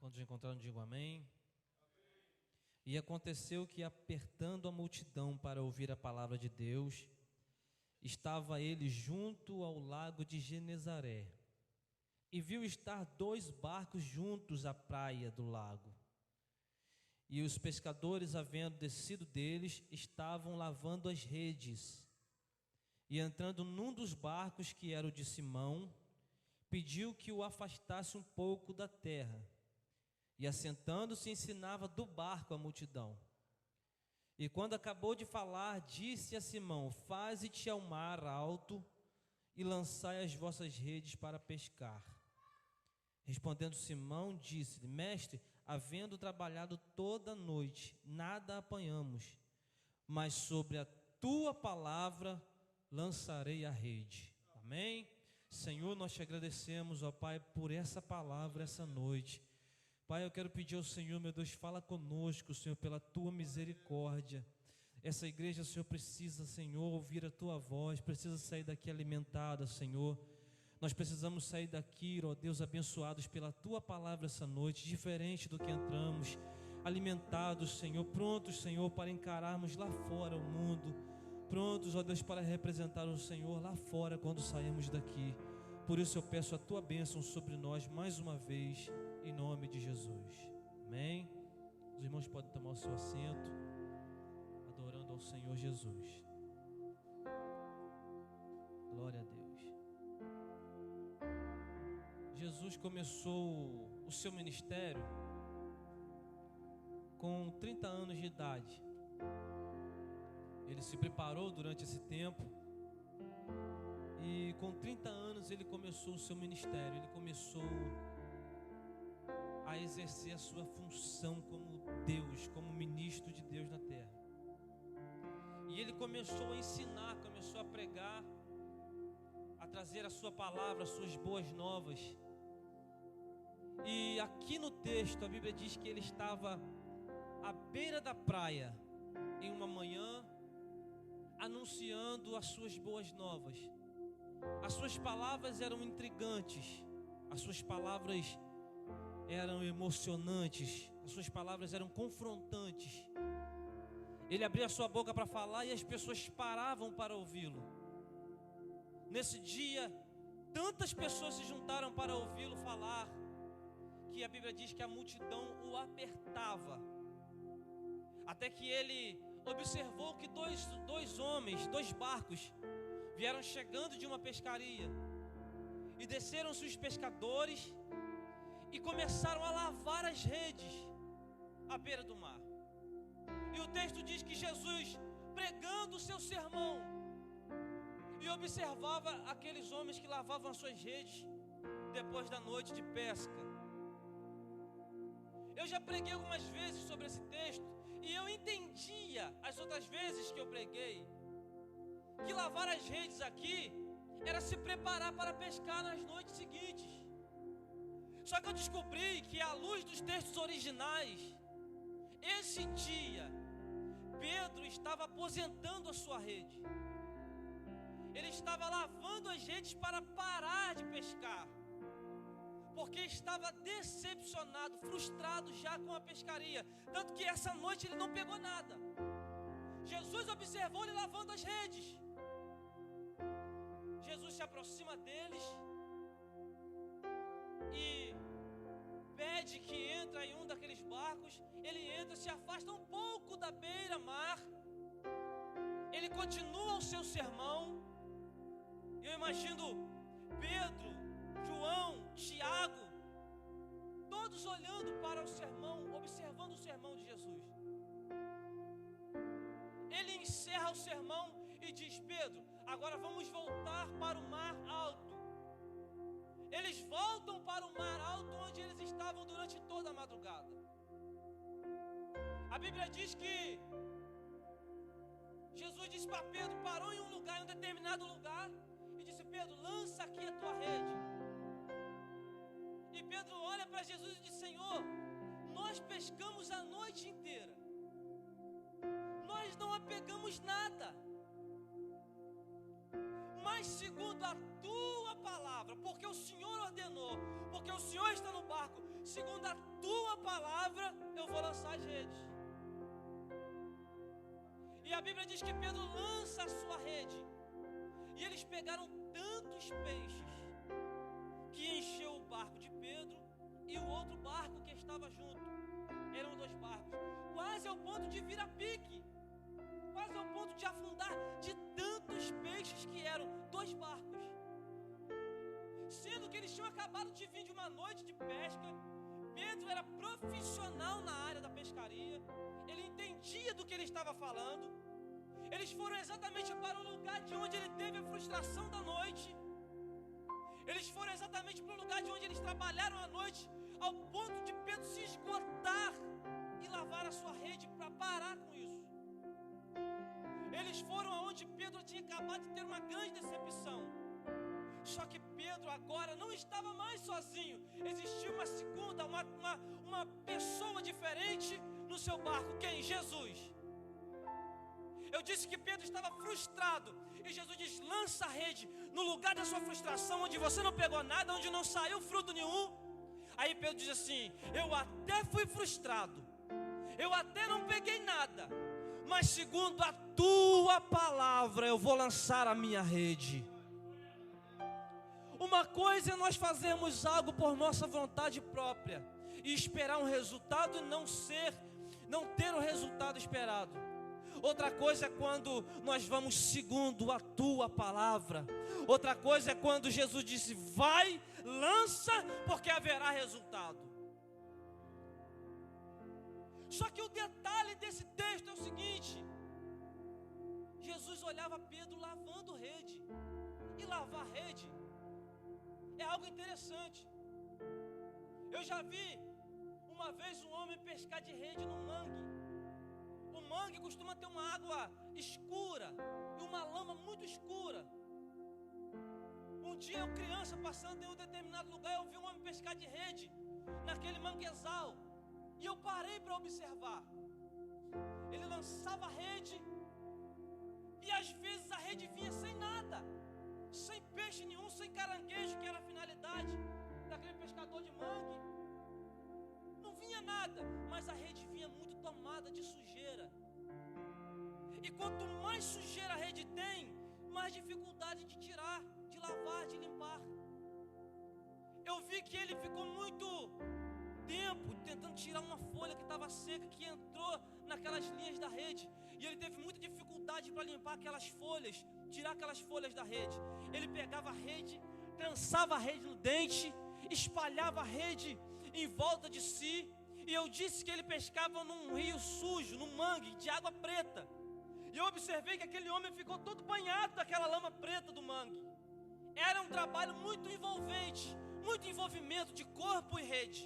Quando encontraram, digo amém. E aconteceu que, apertando a multidão para ouvir a palavra de Deus, estava ele junto ao lago de Genezaré, e viu estar 2 barcos juntos à praia do lago. E os pescadores, havendo descido deles, estavam lavando as redes. E entrando num dos barcos, que era o de Simão, pediu que o afastasse um pouco da terra. E assentando-se, ensinava do barco a multidão. E quando acabou de falar, disse a Simão: faze-te ao mar alto e lançai as vossas redes para pescar. Respondendo Simão, disse-lhe: mestre, havendo trabalhado toda a noite, nada apanhamos, mas sobre a tua palavra lançarei a rede. Amém? Senhor, nós te agradecemos, ó Pai, por essa palavra, essa noite. Pai, eu quero pedir ao Senhor, meu Deus, fala conosco, Senhor, pela tua misericórdia. Essa igreja, Senhor, precisa, Senhor, ouvir a tua voz, precisa sair daqui alimentada, Senhor. Nós precisamos sair daqui, ó Deus, abençoados pela tua palavra essa noite, diferente do que entramos, alimentados, Senhor, prontos, Senhor, para encararmos lá fora o mundo, prontos, ó Deus, para representar o Senhor lá fora quando sairmos daqui. Por isso eu peço a tua bênção sobre nós mais uma vez, em nome de Jesus. Amém? Os irmãos podem tomar o seu assento, adorando ao Senhor Jesus. Glória a Deus. Jesus começou o seu ministério com 30 anos de idade. Ele se preparou durante esse tempo e com 30 anos ele começou o seu ministério. Ele começou a exercer a sua função como Deus, como ministro de Deus na terra. E ele começou a ensinar, começou a pregar, a trazer a sua palavra, as suas boas novas. E aqui no texto a Bíblia diz que ele estava à beira da praia em uma manhã, anunciando as suas boas novas. As suas palavras eram intrigantes, as suas palavras eram emocionantes, as suas palavras eram confrontantes. Ele abria a sua boca para falar e as pessoas paravam para ouvi-lo. Nesse dia, tantas pessoas se juntaram para ouvi-lo falar, que a Bíblia diz que a multidão o apertava, até que ele observou que dois barcos vieram chegando de uma pescaria, e desceram-se os pescadores e começaram a lavar as redes à beira do mar. E o texto diz que Jesus, pregando o seu sermão, e observava aqueles homens que lavavam as suas redes depois da noite de pesca. Eu já preguei algumas vezes sobre esse texto, e eu entendia as outras vezes que eu preguei que lavar as redes aqui era se preparar para pescar nas noites seguintes. Só que eu descobri que, à luz dos textos originais, esse dia Pedro estava aposentando a sua rede. Ele estava lavando as redes para parar de pescar, porque estava decepcionado, frustrado já com a pescaria. Tanto que essa noite ele não pegou nada. Jesus observou ele lavando as redes. Jesus se aproxima deles e pede que entre em um daqueles barcos. Ele entra, se afasta um pouco da beira-mar. Ele continua o seu sermão. Eu imagino Pedro, João, Tiago, todos olhando para o sermão, observando o sermão de Jesus. Ele encerra o sermão e diz: Pedro, agora vamos voltar para o mar alto. Eles voltam para o mar alto, onde eles estavam durante toda a madrugada. A Bíblia diz que Jesus disse para Pedro, parou em um lugar, em um determinado lugar, e disse: Pedro, lança aqui a tua rede. E Pedro olha para Jesus e diz: Senhor, nós pescamos a noite inteira, nós não apegamos nada, mas segundo a tua palavra, porque o Senhor ordenou, porque o Senhor está no barco, segundo a tua palavra, eu vou lançar as redes. E a Bíblia diz que Pedro lança a sua rede. E eles pegaram tantos peixes que encheu o barco de Pedro e o outro barco que estava junto. Eram 2 barcos, quase ao ponto de vir a pique, quase ao ponto de afundar, de tantos peixes que eram 2 barcos. Sendo que eles tinham acabado de vir de uma noite de pesca. Pedro era profissional na área da pescaria, ele entendia do que ele estava falando. Eles foram exatamente para o lugar de onde ele teve a frustração da noite. Eles foram exatamente para o lugar de onde eles trabalharam à noite, ao ponto de Pedro se esgotar e lavar a sua rede para parar com isso. Eles foram aonde Pedro tinha acabado de ter uma grande decepção. Só que Pedro agora não estava mais sozinho. Existia uma segunda, uma pessoa diferente no seu barco. Quem? Jesus. Eu disse que Pedro estava frustrado. E Jesus diz: lança a rede no lugar da sua frustração, onde você não pegou nada, onde não saiu fruto nenhum. Aí Pedro diz assim: eu até fui frustrado, eu até não peguei nada, mas segundo a tua palavra eu vou lançar a minha rede. Uma coisa é nós fazermos algo por nossa vontade própria e esperar um resultado e não ter o resultado esperado. Outra coisa é quando nós vamos segundo a tua palavra. Outra coisa é quando Jesus disse: vai, lança, porque haverá resultado. Só que o detalhe desse texto é o seguinte: Jesus olhava Pedro lavando rede. E lavar rede é algo interessante. Eu já vi uma vez um homem pescar de rede no mangue. O mangue costuma ter uma água escura e uma lama muito escura. Um dia eu, criança, passando em um determinado lugar, eu vi um homem pescar de rede naquele manguezal. E eu parei para observar. Ele lançava a rede e às vezes a rede vinha sem nada, sem peixe nenhum, sem caranguejo, que era a finalidade daquele pescador de mangue. Não vinha nada, mas a rede vinha muito tomada de sujeira. E quanto mais sujeira a rede tem, mais dificuldade de tirar, de lavar, de limpar. Eu vi que ele ficou muito tempo tentando tirar uma folha que estava seca, que entrou naquelas linhas da rede. E ele teve muita dificuldade para limpar aquelas folhas, tirar aquelas folhas da rede. Ele pegava a rede, trançava a rede no dente, espalhava a rede em volta de si. E eu disse que ele pescava num rio sujo, num mangue de água preta. E eu observei que aquele homem ficou todo banhado daquela lama preta do mangue. Era um trabalho muito envolvente, muito envolvimento de corpo e rede.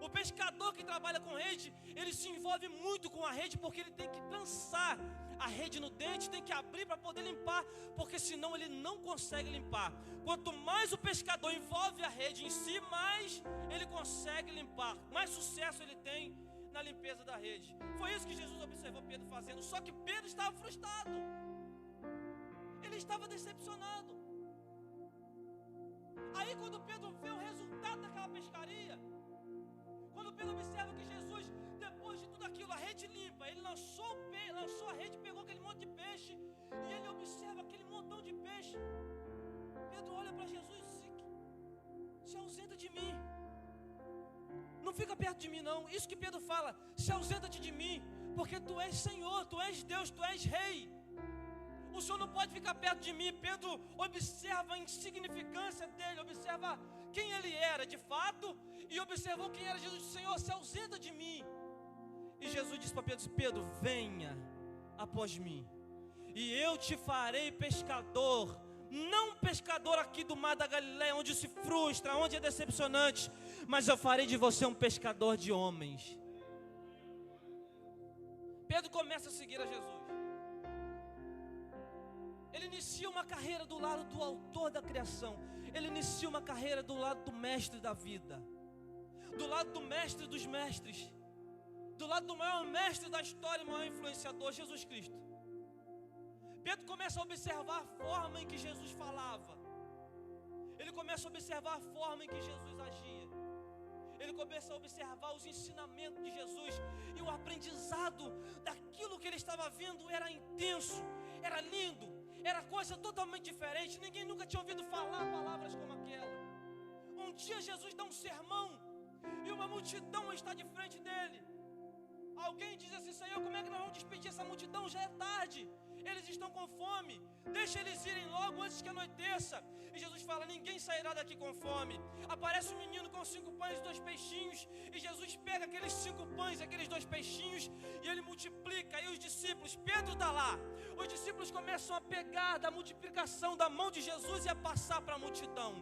O pescador que trabalha com rede, ele se envolve muito com a rede, porque ele tem que trançar a rede no dente, tem que abrir para poder limpar, porque senão ele não consegue limpar. Quanto mais o pescador envolve a rede em si, mais ele consegue limpar, mais sucesso ele tem na limpeza da rede. Foi isso que Jesus observou Pedro fazendo. Só que Pedro estava frustrado, ele estava decepcionado. Aí quando Pedro vê o resultado daquela pescaria, quando Pedro observa que Jesus, depois de tudo aquilo, a rede limpa, ele lançou a rede, pegou aquele monte de peixe, e ele observa aquele montão de peixe. Pedro olha para Jesus e diz: se ausenta de mim, não fica perto de mim não. Isso que Pedro fala: se ausenta-te de mim, porque tu és Senhor, tu és Deus, tu és Rei. O Senhor não pode ficar perto de mim. Pedro observa a insignificância dele, observa quem ele era de fato, e observou quem era Jesus. Senhor, se ausenta de mim. E Jesus disse para Pedro: Pedro, venha após mim, e eu te farei pescador. Não pescador aqui do mar da Galileia, onde se frustra, onde é decepcionante, mas eu farei de você um pescador de homens. Pedro começa a seguir a Jesus. Ele inicia uma carreira do lado do autor da criação. Ele inicia uma carreira do lado do mestre da vida, do lado do mestre dos mestres, do lado do maior mestre da história e maior influenciador, Jesus Cristo. Pedro começa a observar a forma em que Jesus falava. Ele começa a observar a forma em que Jesus agia. Ele começa a observar os ensinamentos de Jesus. E o aprendizado daquilo que ele estava vendo era intenso, era lindo, era coisa totalmente diferente. Ninguém nunca tinha ouvido falar palavras como aquela. Um dia Jesus dá um sermão e uma multidão está de frente dele. Alguém diz assim: Senhor, como é que nós vamos despedir essa multidão? Já é tarde, eles estão com fome, deixa eles irem logo antes que anoiteça. E Jesus fala: ninguém sairá daqui com fome. Aparece um menino com 5 pães e 2 peixinhos, e Jesus pega aqueles 5 pães, aqueles 2 peixinhos, e ele multiplica. E os discípulos, Pedro está lá, os discípulos começam a pegar da multiplicação da mão de Jesus e a passar para a multidão.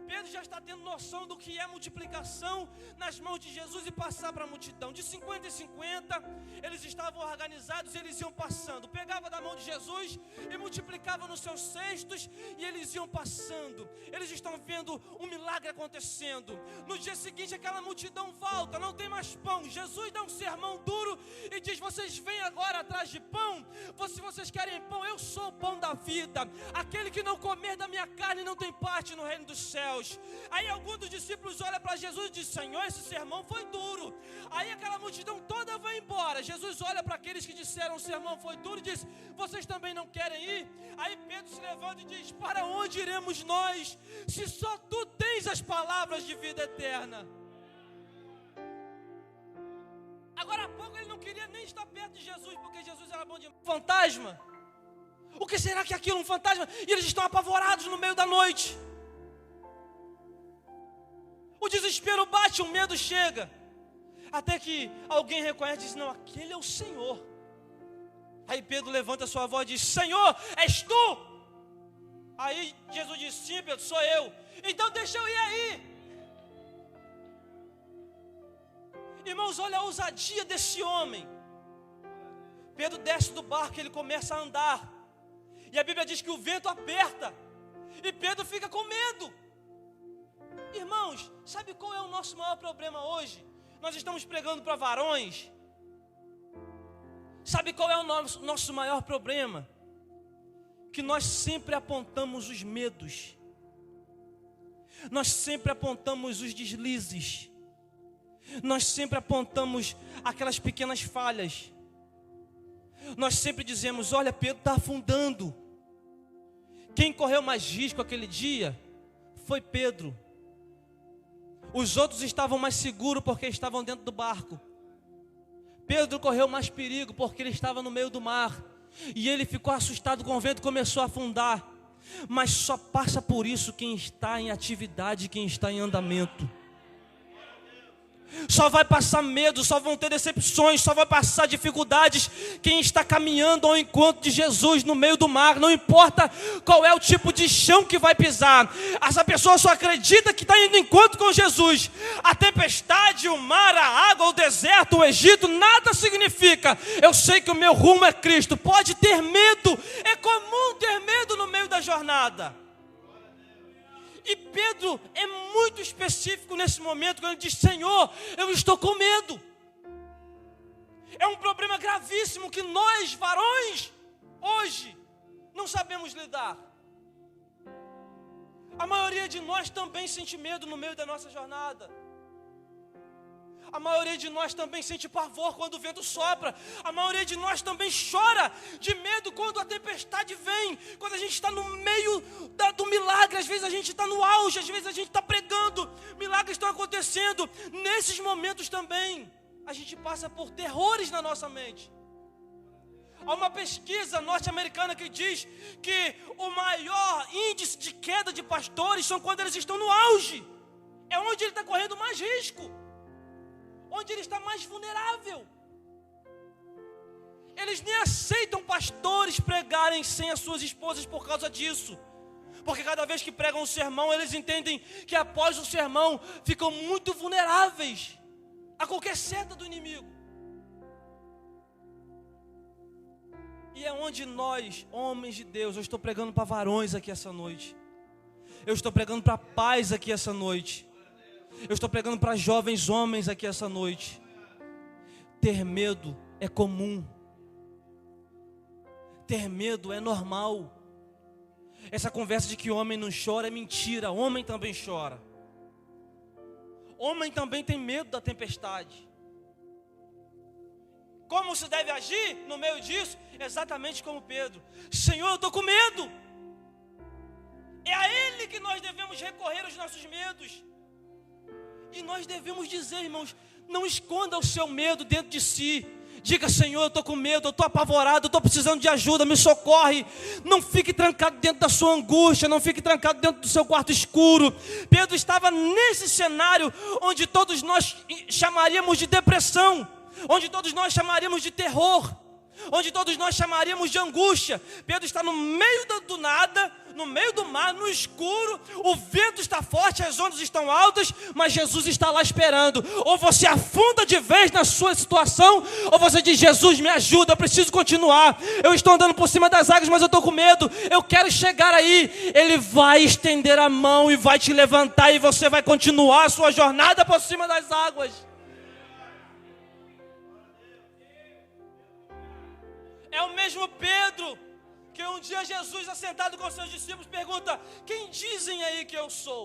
Pedro já está tendo noção do que é multiplicação nas mãos de Jesus e passar para a multidão. De 50 em 50, eles estavam organizados, eles iam passando. Pegava da mão de Jesus e multiplicava nos seus cestos e eles iam passando. Eles estão vendo um milagre acontecendo. No dia seguinte, aquela multidão volta, não tem mais pão. Jesus dá um sermão duro e diz: vocês vêm agora atrás de pão? Se vocês querem pão, eu sou o pão da vida. Aquele que não comer da minha carne não tem parte no reino dos céus. Aí algum dos discípulos olha para Jesus e diz: Senhor, esse sermão foi duro. Aí aquela multidão toda vai embora. Jesus olha para aqueles que disseram: o sermão foi duro, e diz: vocês também não querem ir? Aí Pedro se levanta e diz: para onde iremos nós, se só tu tens as palavras de vida eterna? Agora há pouco ele não queria nem estar perto de Jesus, porque Jesus era bom de fantasma. O que será que é aquilo, um fantasma? E eles estão apavorados no meio da noite. O desespero bate, o medo chega. Até que alguém reconhece e diz: não, aquele é o Senhor. Aí Pedro levanta a sua voz e diz: Senhor, és tu? Aí Jesus diz: sim, Pedro, sou eu. Então deixa eu ir aí. Irmãos, olha a ousadia desse homem. Pedro desce do barco, ele começa a andar. E a Bíblia diz que o vento aperta. E Pedro fica com medo. Irmãos, sabe qual é o nosso maior problema hoje? Nós estamos pregando para varões. Sabe qual é o nosso maior problema? Que nós sempre apontamos os medos. Nós sempre apontamos os deslizes. Nós sempre apontamos aquelas pequenas falhas. Nós sempre dizemos: olha, Pedro está afundando. Quem correu mais risco aquele dia foi Pedro. Os outros estavam mais seguros porque estavam dentro do barco. Pedro correu mais perigo porque ele estava no meio do mar. E ele ficou assustado com o vento e começou a afundar. Mas só passa por isso quem está em atividade, quem está em andamento. Só vai passar medo, só vão ter decepções, só vai passar dificuldades quem está caminhando ao encontro de Jesus no meio do mar. Não importa qual é o tipo de chão que vai pisar, essa pessoa só acredita que está indo ao encontro com Jesus. A tempestade, o mar, a água, o deserto, o Egito, nada significa. Eu sei que o meu rumo é Cristo. Pode ter medo, é comum ter medo no meio da jornada. E Pedro é muito específico nesse momento, quando ele diz: Senhor, eu estou com medo. É um problema gravíssimo que nós, varões, hoje, não sabemos lidar. A maioria de nós também sente medo no meio da nossa jornada. A maioria de nós também sente pavor quando o vento sopra. A maioria de nós também chora de medo quando a tempestade vem. Quando a gente está no meio do milagre. Às vezes a gente está no auge, às vezes a gente está pregando. Milagres estão acontecendo. Nesses momentos também, a gente passa por terrores na nossa mente. Há uma pesquisa norte-americana que diz que o maior índice de queda de pastores são quando eles estão no auge. É onde ele está correndo mais risco. Onde ele está mais vulnerável. Eles nem aceitam pastores pregarem sem as suas esposas por causa disso. Porque cada vez que pregam um sermão, eles entendem que após o sermão ficam muito vulneráveis a qualquer seta do inimigo. E é onde nós, homens de Deus, eu estou pregando para varões aqui essa noite. Eu estou pregando para pais aqui essa noite. Eu estou pregando para jovens homens aqui essa noite. Ter medo é comum. Ter medo é normal. Essa conversa de que homem não chora é mentira. Homem também chora. Homem também tem medo da tempestade. Como se deve agir no meio disso? Exatamente como Pedro. Senhor, eu estou com medo. É a Ele que nós devemos recorrer aos nossos medos. E nós devemos dizer, irmãos, não esconda o seu medo dentro de si. Diga, Senhor, eu estou com medo, eu estou apavorado, eu estou precisando de ajuda, me socorre. Não fique trancado dentro da sua angústia, não fique trancado dentro do seu quarto escuro. Pedro estava nesse cenário onde todos nós chamaríamos de depressão, onde todos nós chamaríamos de terror, onde todos nós chamaríamos de angústia. Pedro está no meio do nada, no meio do mar, no escuro, o vento está forte, as ondas estão altas, mas Jesus está lá esperando. Ou você afunda de vez na sua situação, ou você diz, Jesus, me ajuda, eu preciso continuar. Eu estou andando por cima das águas, mas eu estou com medo, eu quero chegar aí. Ele vai estender a mão e vai te levantar, e você vai continuar a sua jornada por cima das águas. É o mesmo Pedro que um dia Jesus, assentado com seus discípulos, pergunta, quem dizem aí que eu sou?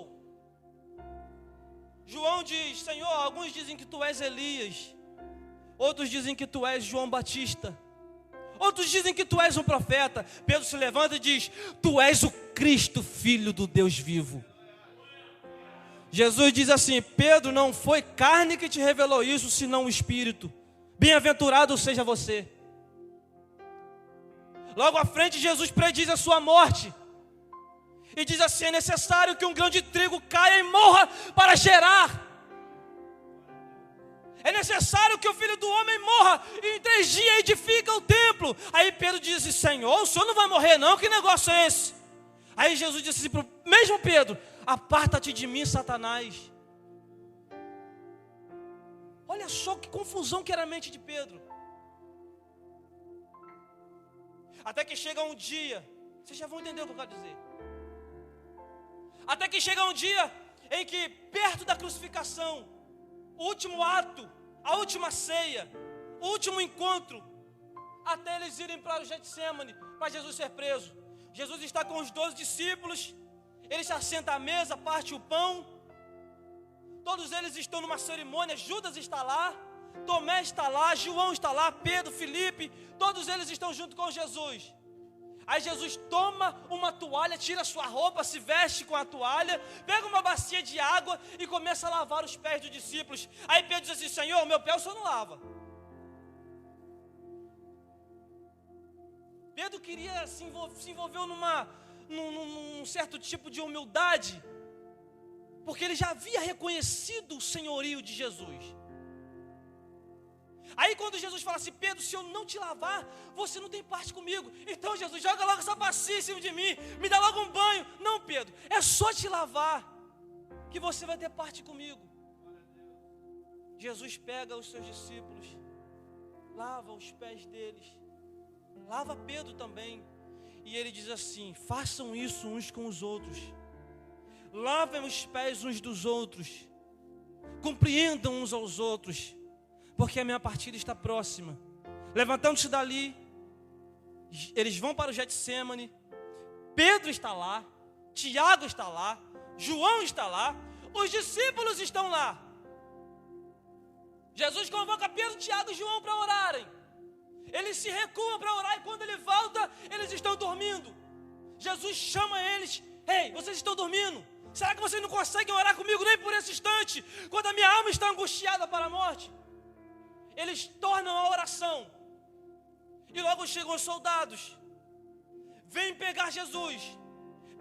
João diz, Senhor, alguns dizem que tu és Elias, outros dizem que tu és João Batista, outros dizem que tu és um profeta. Pedro se levanta e diz, tu és o Cristo, Filho do Deus vivo. Jesus diz assim, Pedro, não foi carne que te revelou isso, senão o Espírito. Bem-aventurado seja você. Logo à frente, Jesus prediz a sua morte. E diz assim, é necessário que um grão de trigo caia e morra para gerar. É necessário que o Filho do Homem morra e em 3 dias edifica o templo. Aí Pedro diz assim, Senhor, o Senhor não vai morrer não? Que negócio é esse? Aí Jesus disse assim para o mesmo Pedro, aparta-te de mim, Satanás. Olha só que confusão que era a mente de Pedro. Até que chega um dia, vocês já vão entender o que eu quero dizer. Até que chega um dia em que, perto da crucificação, o último ato, a última ceia, o último encontro, até eles irem para o Getsêmani, para Jesus ser preso. Jesus está com os 12 discípulos, ele se assenta à mesa, parte o pão, todos eles estão numa cerimônia, Judas está lá, Tomé está lá, João está lá, Pedro, Filipe, todos eles estão junto com Jesus. Aí Jesus toma uma toalha, tira sua roupa, se veste com a toalha, pega uma bacia de água e começa a lavar os pés dos discípulos. Aí Pedro diz assim, Senhor, meu pé o Senhor não lava. Pedro queria se envolver num certo tipo de humildade, porque ele já havia reconhecido o senhorio de Jesus. Aí quando Jesus fala assim, Pedro, se eu não te lavar, você não tem parte comigo. Então Jesus, joga logo essa bacia em cima de mim, me dá logo um banho. Não, Pedro, é só te lavar, que você vai ter parte comigo. Jesus pega os seus discípulos, lava os pés deles, lava Pedro também. E ele diz assim, façam isso uns com os outros. Lavem os pés uns dos outros. Compreendam uns aos outros, porque a minha partida está próxima. Levantando-se dali, eles vão para o Getsêmani. Pedro está lá, Tiago está lá, João está lá, os discípulos estão lá. Jesus convoca Pedro, Tiago e João para orarem. Eles se recuam para orar e quando ele volta, eles estão dormindo. Jesus chama eles, ei, vocês estão dormindo? Será que vocês não conseguem orar comigo nem por esse instante? Quando a minha alma está angustiada para a morte. Eles tornam a oração. E logo chegam os soldados. Vêm pegar Jesus.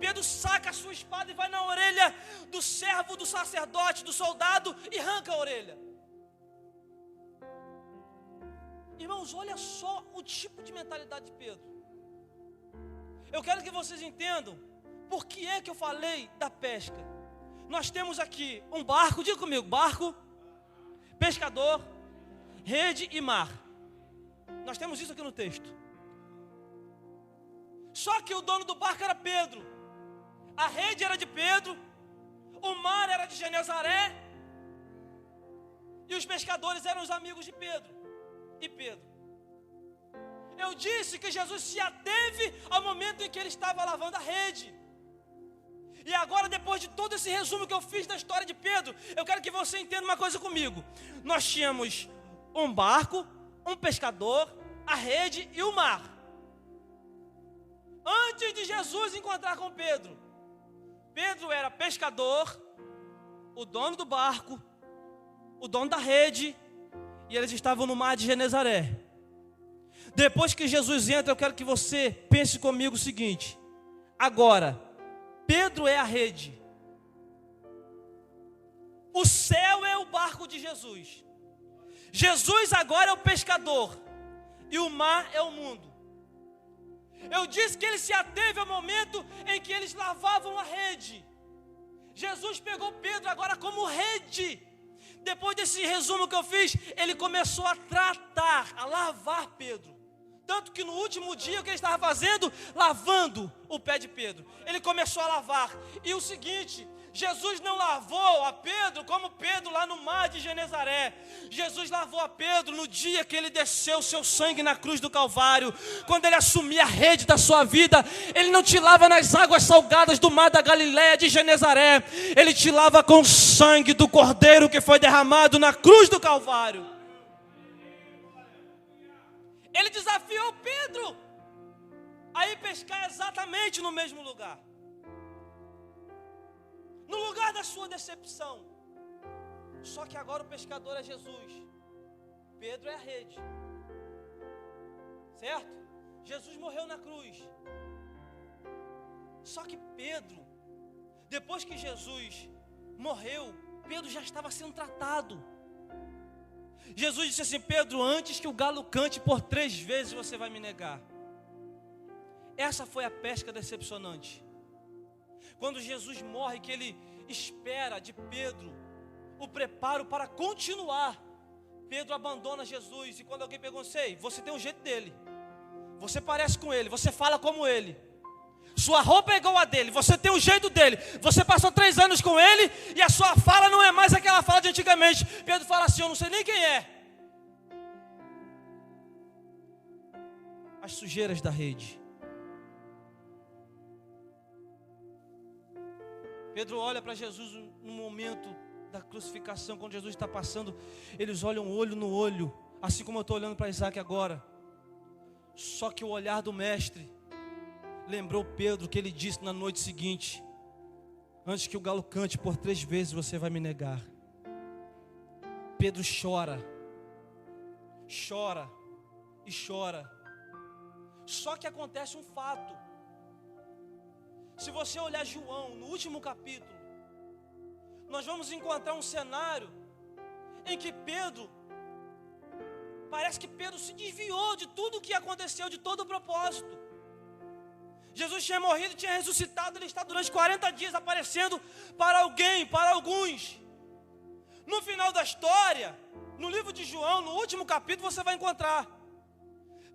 Pedro saca a sua espada e vai na orelha do servo, do sacerdote, do soldado e arranca a orelha. Irmãos, olha só o tipo de mentalidade de Pedro. Eu quero que vocês entendam por que é que eu falei da pesca. Nós temos aqui um barco, diga comigo, barco, pescador, rede e mar. Nós temos isso aqui no texto. Só que o dono do barco era Pedro. A rede era de Pedro. O mar era de Genezaré. E os pescadores eram os amigos de Pedro. E Pedro. Eu disse que Jesus se ateve ao momento em que ele estava lavando a rede. E agora, depois de todo esse resumo que eu fiz da história de Pedro, eu quero que você entenda uma coisa comigo. Nós tínhamos um barco, um pescador, a rede e o mar. Antes de Jesus encontrar com Pedro, Pedro era pescador, o dono do barco, o dono da rede, e eles estavam no mar de Genezaré. Depois que Jesus entra, eu quero que você pense comigo o seguinte: agora, Pedro é a rede, o céu é o barco de Jesus, Jesus agora é o pescador, e o mar é o mundo. Eu disse que ele se ateve ao momento em que eles lavavam a rede. Jesus pegou Pedro agora como rede. Depois desse resumo que eu fiz, ele começou a tratar, a lavar Pedro. Tanto que no último dia, o que ele estava fazendo? Lavando o pé de Pedro. Ele começou a lavar. E o seguinte, Jesus não lavou a Pedro como Pedro lá no mar de Genezaré. Jesus lavou a Pedro no dia que ele desceu o seu sangue na cruz do Calvário. Quando ele assumia a rede da sua vida, ele não te lava nas águas salgadas do mar da Galileia de Genezaré. Ele te lava com o sangue do Cordeiro que foi derramado na cruz do Calvário. Ele desafiou Pedro a ir pescar exatamente no mesmo lugar. No lugar da sua decepção. Só que agora o pescador é Jesus. Pedro é a rede. Certo? Jesus morreu na cruz. Só que Pedro, depois que Jesus morreu, Pedro já estava sendo tratado. Jesus disse assim: Pedro, antes que o galo cante por 3 vezes você vai me negar. Essa foi a pesca decepcionante. Quando Jesus morre, que ele espera de Pedro o preparo para continuar, Pedro abandona Jesus. E quando alguém pergunta: ei, você tem um jeito dele, você parece com ele, você fala como ele, sua roupa é igual a dele, você tem o jeito dele, você passou 3 anos com ele e a sua fala não é mais aquela fala de antigamente. Pedro fala assim: eu não sei nem quem é. As sujeiras da rede. Pedro olha para Jesus no momento da crucificação, quando Jesus está passando, eles olham olho no olho, assim como eu estou olhando para Isaac agora. Só que o olhar do mestre lembrou Pedro que ele disse na noite seguinte: antes que o galo cante por 3 vezes você vai me negar. Pedro chora, chora e chora. Só que acontece um fato. Se você olhar João, no último capítulo, nós vamos encontrar um cenário em que Pedro, parece que Pedro se desviou de tudo o que aconteceu, de todo o propósito. Jesus tinha morrido, tinha ressuscitado, ele está durante 40 dias aparecendo para alguém, para alguns. No final da história, no livro de João, no último capítulo, você vai encontrar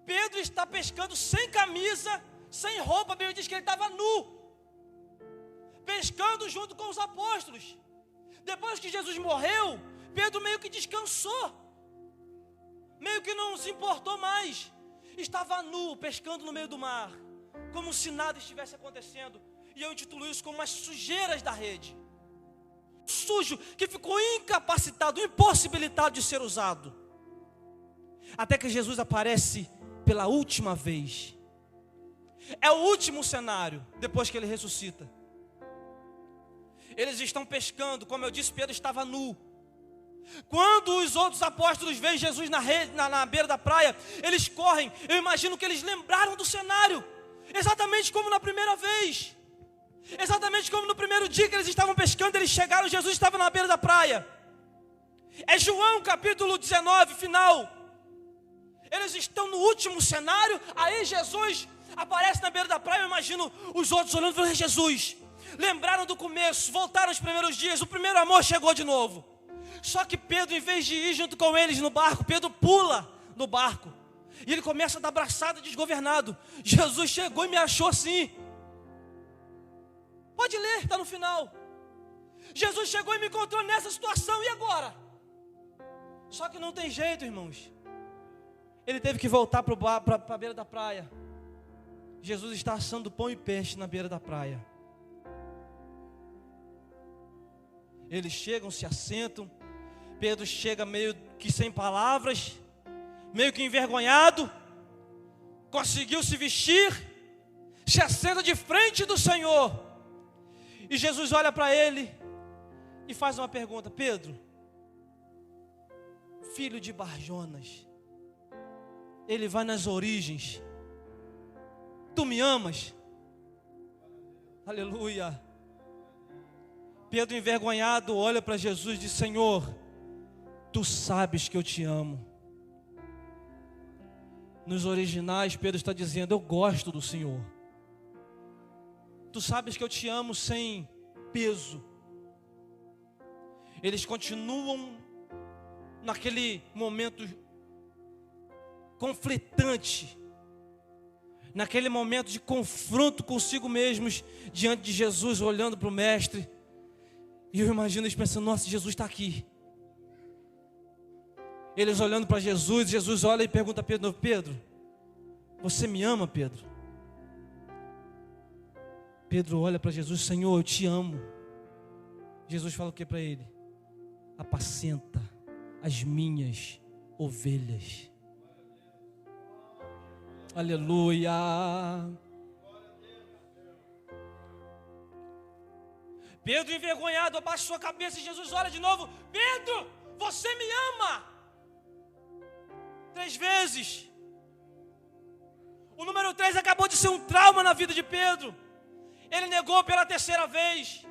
Pedro está pescando sem camisa, sem roupa. A Bíblia diz que ele estava nu, pescando junto com os apóstolos. Depois que Jesus morreu, Pedro meio que descansou, meio que não se importou mais. Estava nu, pescando no meio do mar, como se nada estivesse acontecendo. E eu intitulo isso como as sujeiras da rede. Sujo, que ficou incapacitado, impossibilitado de ser usado. Até que Jesus aparece pela última vez. É o último cenário, depois que ele ressuscita. Eles estão pescando, como eu disse, Pedro estava nu. Quando os outros apóstolos veem Jesus na beira da praia, eles correm. Eu imagino que eles lembraram do cenário, exatamente como na primeira vez. Exatamente como no primeiro dia que eles estavam pescando, eles chegaram, Jesus estava na beira da praia. É João capítulo 19, final. Eles estão no último cenário, aí Jesus aparece na beira da praia. Eu imagino os outros olhando e falando: Jesus, lembraram do começo, voltaram os primeiros dias, o primeiro amor chegou de novo. Só que Pedro, em vez de ir junto com eles no barco, Pedro pula no barco. E ele começa a dar braçada desgovernado. Jesus chegou e me achou assim. Pode ler, está no final. Jesus chegou e me encontrou nessa situação, e agora? Só que não tem jeito, irmãos. Ele teve que voltar para a beira da praia. Jesus está assando pão e peixe na beira da praia. Eles chegam, se assentam. Pedro chega meio que sem palavras, meio que envergonhado. Conseguiu se vestir, se assenta de frente do Senhor. E Jesus olha para ele e faz uma pergunta: Pedro, filho de Barjonas, ele vai nas origens. Tu me amas? Aleluia. Pedro, envergonhado, olha para Jesus e diz: Senhor, tu sabes que eu te amo. Nos originais, Pedro está dizendo: eu gosto do Senhor. Tu sabes que eu te amo sem peso. Eles continuam naquele momento conflitante, naquele momento de confronto consigo mesmos, diante de Jesus, olhando para o Mestre. E eu imagino eles pensando: nossa, Jesus está aqui. Eles olhando para Jesus, Jesus olha e pergunta a Pedro: Pedro, você me ama, Pedro? Pedro olha para Jesus: Senhor, eu te amo. Jesus fala o que para ele? Apacenta as minhas ovelhas. Aleluia. Pedro, envergonhado, abaixa sua cabeça e Jesus olha de novo: Pedro, você me ama? 3 vezes. O número 3 acabou de ser um trauma na vida de Pedro. Ele negou pela 3ª vez.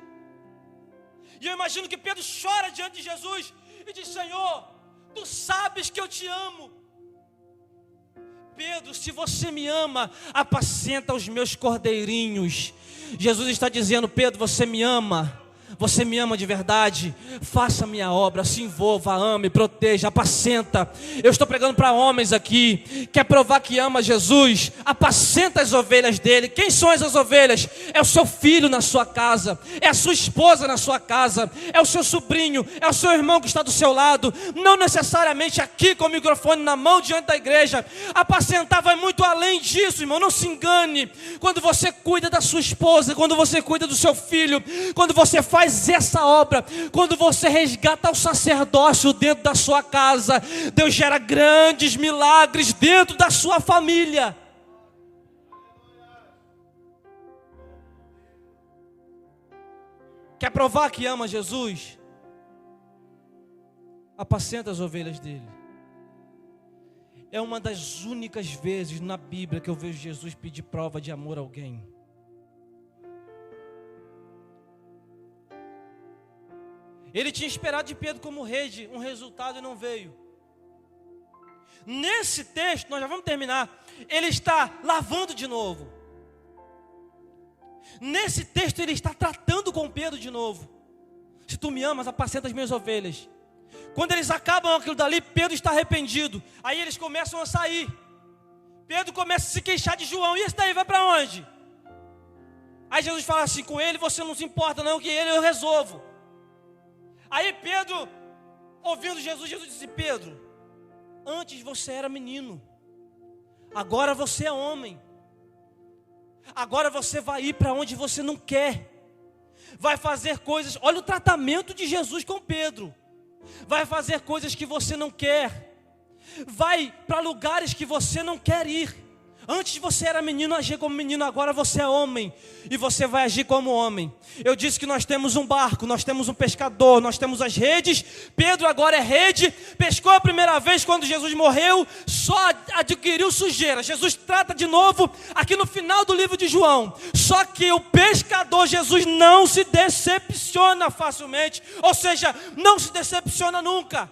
E eu imagino que Pedro chora diante de Jesus e diz: Senhor, tu sabes que eu te amo. Pedro, se você me ama, apacenta os meus cordeirinhos. Jesus está dizendo: Pedro, você me ama? Você me ama de verdade? Faça a minha obra, se envolva, ame, proteja, apacenta. Eu estou pregando para homens aqui. Quer provar que ama Jesus? Apacenta as ovelhas dele. Quem são essas ovelhas? É o seu filho na sua casa, é a sua esposa na sua casa, é o seu sobrinho, é o seu irmão que está do seu lado. Não necessariamente aqui com o microfone na mão diante da igreja. Apacentar vai muito além disso, irmão. Não se engane. Quando você cuida da sua esposa, quando você cuida do seu filho, quando você faz essa obra, quando você resgata o sacerdócio dentro da sua casa, Deus gera grandes milagres dentro da sua família. Quer provar que ama Jesus? Apacenta as ovelhas dele. É uma das únicas vezes na Bíblia que eu vejo Jesus pedir prova de amor a alguém. Ele tinha esperado de Pedro como rei um resultado e não veio. Nesse texto, nós já vamos terminar, ele está lavando de novo. Nesse texto ele está tratando com Pedro de novo. Se tu me amas, apacenta as minhas ovelhas. Quando eles acabam aquilo dali, Pedro está arrependido. Aí eles começam a sair. Pedro começa a se queixar de João. E esse daí vai para onde? Aí Jesus fala assim: com ele você não se importa não, que ele eu resolvo. Aí Pedro, ouvindo Jesus, Jesus disse: Pedro, antes você era menino, agora você é homem. Agora você vai ir para onde você não quer. Vai fazer coisas, olha o tratamento de Jesus com Pedro. Vai fazer coisas que você não quer. Vai para lugares que você não quer ir. Antes você era menino, agia como menino, agora você é homem. E você vai agir como homem. Eu disse que nós temos um barco, nós temos um pescador, nós temos as redes. Pedro agora é rede. Pescou a primeira vez quando Jesus morreu, só adquiriu sujeira. Jesus trata de novo aqui no final do livro de João. Só que o pescador Jesus não se decepciona facilmente. Ou seja, não se decepciona nunca.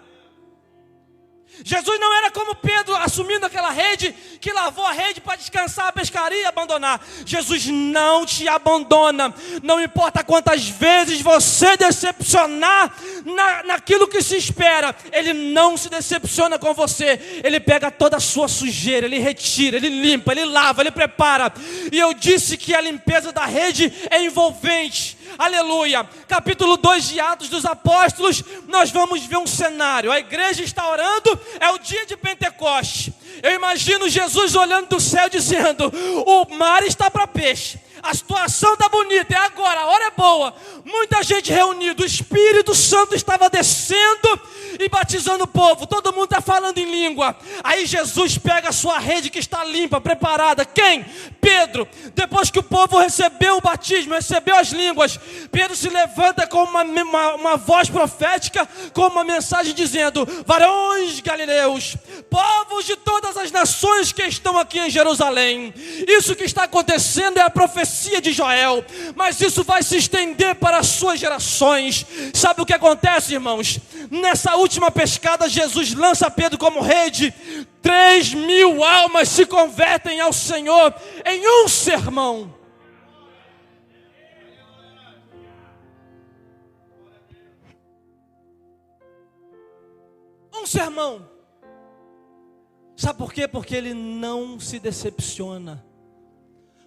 Jesus não era como Pedro, assumindo aquela rede, que lavou a rede para descansar a pescaria e abandonar. Jesus não te abandona. Não importa quantas vezes você decepcionar naquilo que se espera, Ele não se decepciona com você. Ele pega toda a sua sujeira, Ele retira, Ele limpa, Ele lava, Ele prepara. E eu disse que a limpeza da rede é envolvente. Aleluia. Capítulo 2 de Atos dos Apóstolos, nós vamos ver um cenário. A igreja está orando, é o dia de Pentecoste. Eu imagino Jesus olhando do céu dizendo: o mar está para peixe, A situação está bonita, é agora, a hora é boa. Muita gente reunida, o Espírito Santo estava descendo e batizando o povo. Todo mundo está falando em língua. Aí Jesus pega a sua rede que está limpa, preparada. Quem? Pedro. Depois que o povo recebeu o batismo, recebeu as línguas, Pedro se levanta com uma voz profética, com uma mensagem dizendo: varões galileus, povos de todas as nações que estão aqui em Jerusalém, isso que está acontecendo é a profecia de Joel, mas isso vai se estender para as suas gerações. Sabe o que acontece, irmãos? Nessa última pescada, Jesus lança Pedro como rede. 3.000 almas se convertem ao Senhor em um sermão. Um sermão. Sabe por quê? Porque ele não se decepciona.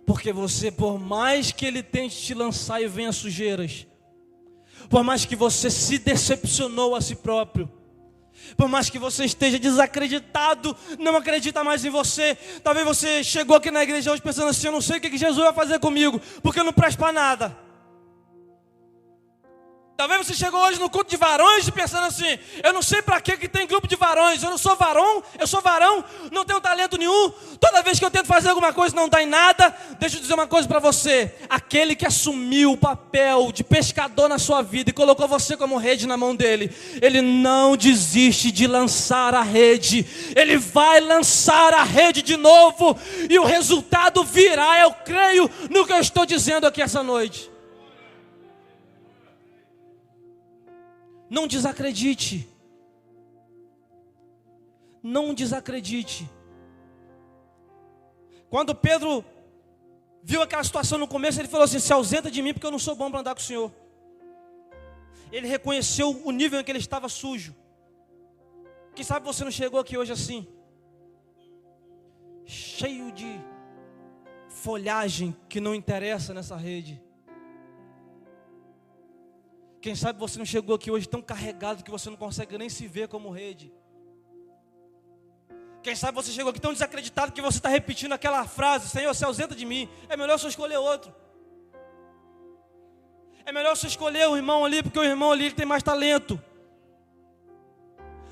Porque você, por mais que ele tente te lançar e venha sujeiras, por mais que você se decepcionou a si próprio, por mais que você esteja desacreditado, não acredita mais em você, talvez você chegou aqui na igreja hoje pensando assim: eu não sei o que Jesus vai fazer comigo, porque eu não presto para nada. Talvez você chegou hoje no culto de varões pensando assim: eu não sei para que tem grupo de varões, eu não sou varão, eu sou varão, não tenho talento nenhum, toda vez que eu tento fazer alguma coisa não dá em nada. Deixa eu dizer uma coisa para você: aquele que assumiu o papel de pescador na sua vida e colocou você como rede na mão dele, ele não desiste de lançar a rede, ele vai lançar a rede de novo, e o resultado virá. Eu creio no que eu estou dizendo aqui essa noite. Não desacredite. Não desacredite. Quando Pedro viu aquela situação no começo, ele falou assim: se ausenta de mim porque eu não sou bom para andar com o Senhor. Ele reconheceu o nível em que ele estava sujo. Quem sabe você não chegou aqui hoje assim, cheio de folhagem que não interessa nessa rede. Quem sabe você não chegou aqui hoje tão carregado que você não consegue nem se ver como rede. Quem sabe você chegou aqui tão desacreditado que você está repetindo aquela frase: Senhor, se ausenta de mim. É melhor você escolher outro. É melhor você escolher o irmão ali, porque o irmão ali ele tem mais talento.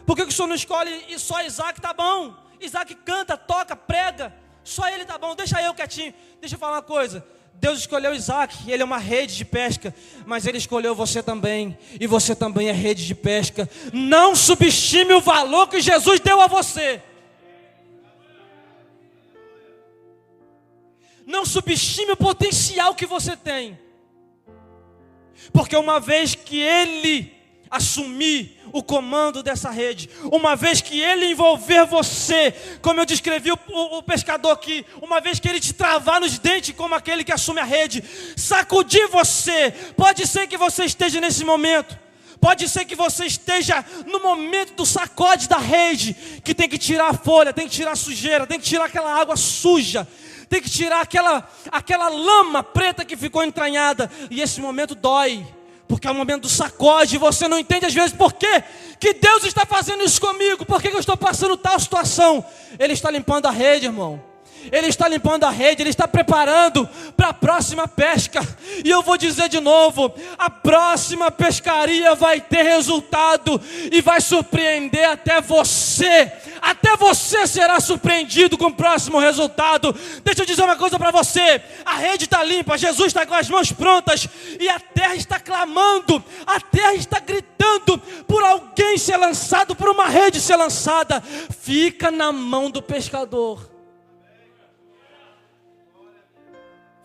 Por que o senhor não escolhe e só Isaac tá bom? Isaac canta, toca, prega. Só ele tá bom, deixa eu quietinho. Deixa eu falar uma coisa: Deus escolheu Isaac, ele é uma rede de pesca, mas ele escolheu você também, e você também é rede de pesca. Não subestime o valor que Jesus deu a você. Não subestime o potencial que você tem. Porque uma vez que ele assumir o comando dessa rede, uma vez que ele envolver você, como eu descrevi o pescador aqui, uma vez que ele te travar nos dentes como aquele que assume a rede, sacudir você, pode ser que você esteja nesse momento, pode ser que você esteja no momento do sacode da rede, que tem que tirar a folha, tem que tirar a sujeira, tem que tirar aquela água suja, tem que tirar aquela lama preta que ficou entranhada, e esse momento dói, porque é o momento do sacode. Você não entende às vezes por quê que Deus está fazendo isso comigo, por que eu estou passando tal situação. Ele está limpando a rede, irmão. Ele está limpando a rede, ele está preparando para a próxima pesca. E eu vou dizer de novo: a próxima pescaria vai ter resultado e vai surpreender até você. Até você será surpreendido com o próximo resultado. Deixa eu dizer uma coisa para você: a rede está limpa, Jesus está com as mãos prontas, e a terra está clamando, a terra está gritando por alguém ser lançado, por uma rede ser lançada. Fica na mão do pescador.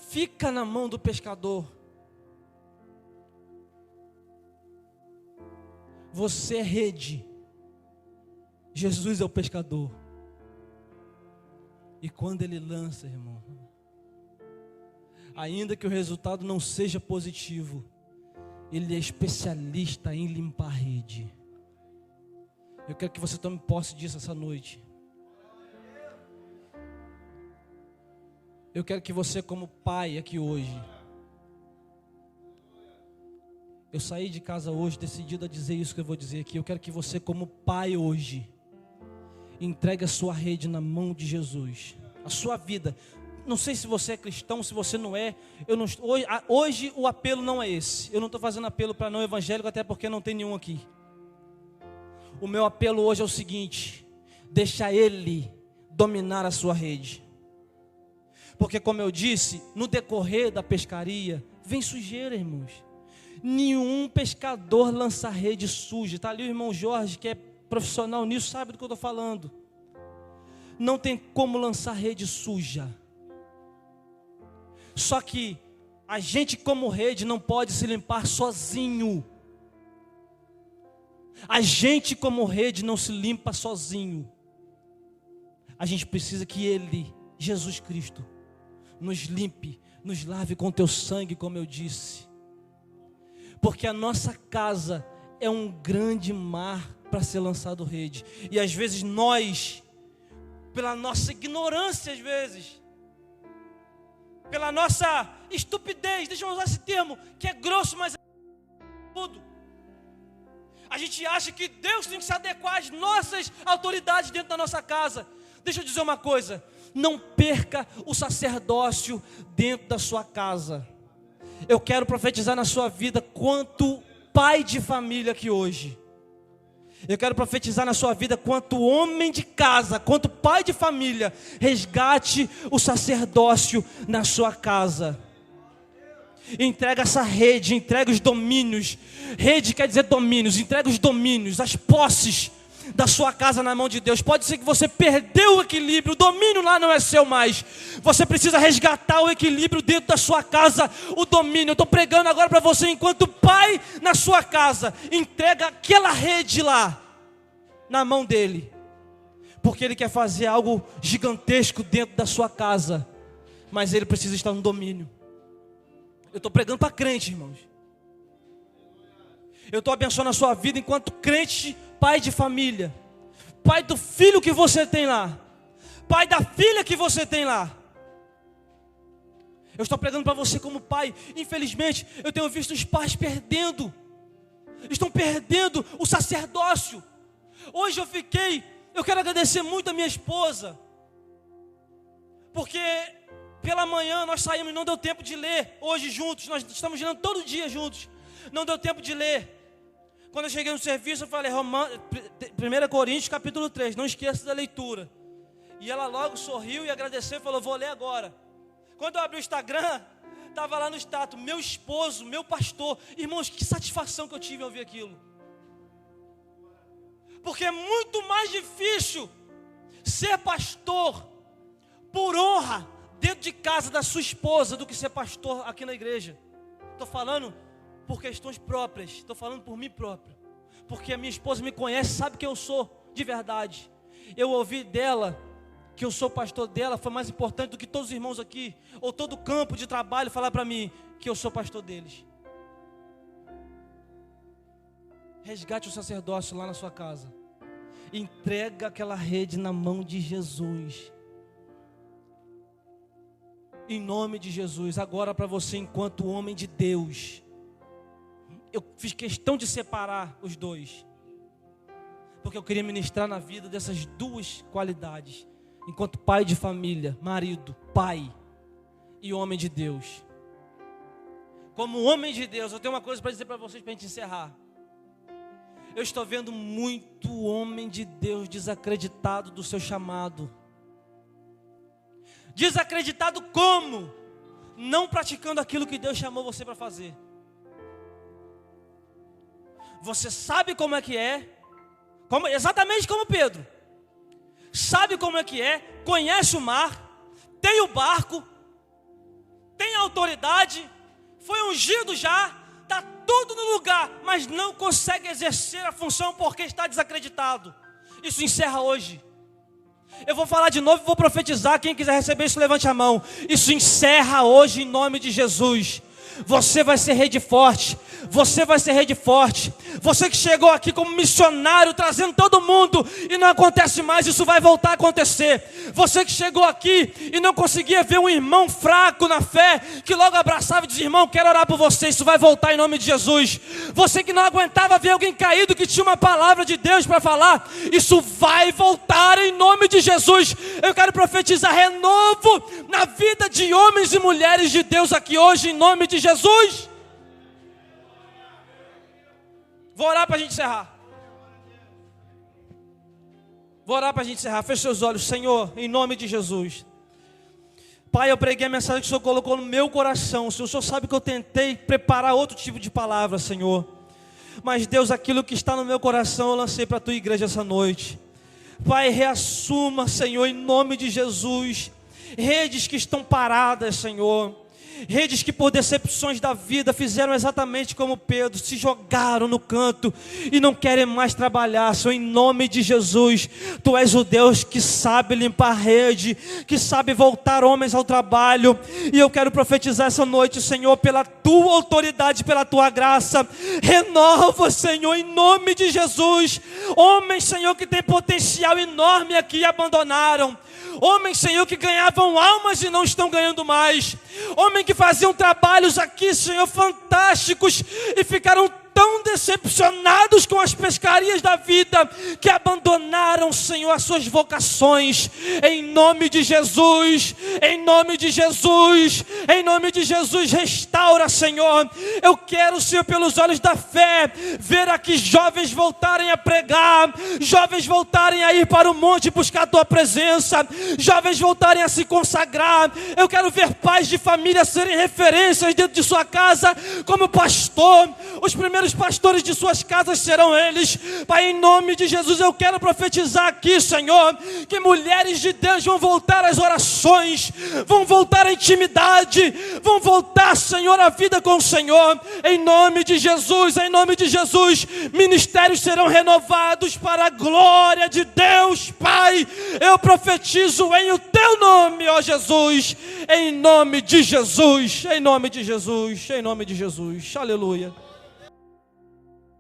Fica na mão do pescador. Você é rede, Jesus é o pescador. E quando ele lança, irmão, ainda que o resultado não seja positivo, ele é especialista em limpar a rede. Eu quero que você tome posse disso essa noite. Eu quero que você, como pai aqui hoje, eu saí de casa hoje decidido a dizer isso que eu vou dizer aqui. Eu quero que você, como pai hoje, entregue a sua rede na mão de Jesus. A sua vida, não sei se você é cristão, se você não é. Hoje o apelo não é esse. Eu não estou fazendo apelo para não evangélico, até porque não tem nenhum aqui. O meu apelo hoje é o seguinte: deixa Ele dominar a sua rede. Porque, como eu disse, no decorrer da pescaria, vem sujeira, irmãos. Nenhum pescador lança rede suja. Está ali o irmão Jorge, que é profissional nisso, sabe do que eu estou falando. Não tem como lançar rede suja. Só que a gente, como rede, não pode se limpar sozinho. A gente, como rede, não se limpa sozinho. A gente precisa que Ele, Jesus Cristo, nos limpe, nos lave com teu sangue, como eu disse. Porque a nossa casa é um grande mar para ser lançado rede. E às vezes nós, pela nossa ignorância, às vezes, pela nossa estupidez, deixa eu usar esse termo, que é grosso, mas é tudo. A gente acha que Deus tem que se adequar às nossas autoridades dentro da nossa casa. Deixa eu dizer uma coisa: não perca o sacerdócio dentro da sua casa. Eu quero profetizar na sua vida, quanto pai de família aqui hoje. Eu quero profetizar na sua vida, quanto homem de casa, quanto pai de família. Resgate o sacerdócio na sua casa. Entrega essa rede, entrega os domínios. Rede quer dizer domínios. Entrega os domínios, as posses da sua casa na mão de Deus. Pode ser que você perdeu o equilíbrio, o domínio lá não é seu mais. Você precisa resgatar o equilíbrio dentro da sua casa, o domínio. Eu estou pregando agora para você, enquanto pai na sua casa. Entrega aquela rede lá na mão dele, porque ele quer fazer algo gigantesco dentro da sua casa, mas ele precisa estar no domínio. Eu estou pregando para crente, irmãos. Eu estou abençoando a sua vida enquanto crente, pai de família, pai do filho que você tem lá, pai da filha que você tem lá. Eu estou pregando para você como pai. Infelizmente, eu tenho visto os pais estão perdendo o sacerdócio. Hoje eu quero agradecer muito a minha esposa, porque pela manhã nós saímos, não deu tempo de ler hoje juntos, nós estamos lendo todo dia juntos, não deu tempo de ler. Quando eu cheguei no serviço, eu falei, 1 Coríntios capítulo 3, não esqueça da leitura. E ela logo sorriu e agradeceu e falou, vou ler agora. Quando eu abri o Instagram, estava lá no status, meu esposo, meu pastor. Irmãos, que satisfação que eu tive ao ouvir aquilo. Porque é muito mais difícil ser pastor por honra dentro de casa da sua esposa do que ser pastor aqui na igreja. Estou falando por questões próprias, estou falando por mim próprio, porque a minha esposa me conhece, sabe quem eu sou de verdade. Eu ouvi dela que eu sou pastor dela, foi mais importante do que todos os irmãos aqui, ou todo o campo de trabalho falar para mim que eu sou pastor deles. Resgate o sacerdócio lá na sua casa, entrega aquela rede na mão de Jesus, em nome de Jesus. Agora para você, enquanto homem de Deus, eu fiz questão de separar os dois, porque eu queria ministrar na vida dessas duas qualidades, enquanto pai de família, marido, pai e homem de Deus. Como homem de Deus, eu tenho uma coisa para dizer para vocês, para a gente encerrar. Eu estou vendo muito homem de Deus desacreditado do seu chamado. Desacreditado como? Não praticando aquilo que Deus chamou você para fazer. Você sabe como é que é, exatamente como Pedro. Sabe como é que é, conhece o mar, tem o barco, tem a autoridade, foi ungido já, está tudo no lugar, mas não consegue exercer a função porque está desacreditado. Isso encerra hoje. Eu vou falar de novo e vou profetizar. Quem quiser receber isso, levante a mão. Isso encerra hoje em nome de Jesus. Você vai ser rede forte. Você vai ser rede forte. Você que chegou aqui como missionário, trazendo todo mundo, e não acontece mais, isso vai voltar a acontecer. Você que chegou aqui e não conseguia ver um irmão fraco na fé, que logo abraçava e dizia: irmão, quero orar por você, isso vai voltar em nome de Jesus. Você que não aguentava ver alguém caído, que tinha uma palavra de Deus para falar, isso vai voltar em nome de Jesus. Eu quero profetizar renovo na vida de homens e mulheres de Deus aqui hoje, em nome de Jesus. Vou orar para a gente encerrar. Feche seus olhos. Senhor, em nome de Jesus. Pai, eu preguei a mensagem que o Senhor colocou no meu coração. O Senhor sabe que eu tentei preparar outro tipo de palavra, Senhor. Mas Deus, aquilo que está no meu coração, eu lancei para a tua igreja essa noite. Pai, reassuma, Senhor, em nome de Jesus. Redes que estão paradas, Senhor. Redes que por decepções da vida fizeram exatamente como Pedro, se jogaram no canto e não querem mais trabalhar. Senhor, em nome de Jesus, Tu és o Deus que sabe limpar a rede, que sabe voltar homens ao trabalho. E eu quero profetizar essa noite, Senhor, pela Tua autoridade, pela Tua graça, renova, Senhor, em nome de Jesus. Homens, Senhor, que têm potencial enorme aqui, abandonaram. Homens, Senhor, que ganhavam almas e não estão ganhando mais. Homens que faziam trabalhos aqui, Senhor, fantásticos, e ficaram tão decepcionados com as pescarias da vida, que abandonaram, Senhor, as suas vocações. Em nome de Jesus, em nome de Jesus, em nome de Jesus, restaura, Senhor. Eu quero, Senhor, pelos olhos da fé, ver aqui jovens voltarem a pregar, jovens voltarem a ir para o monte buscar a Tua presença, jovens voltarem a se consagrar. Eu quero ver pais de família serem referências dentro de sua casa, como pastor. Os primeiros pastores de suas casas serão eles. Pai, em nome de Jesus, eu quero profetizar aqui, Senhor, que mulheres de Deus vão voltar às orações, vão voltar à intimidade, vão voltar, Senhor, à vida com o Senhor. Em nome de Jesus, em nome de Jesus, ministérios serão renovados para a glória de Deus. Pai, eu profetizo em o Teu nome, ó Jesus, em nome de Jesus, em nome de Jesus, em nome de Jesus. Aleluia.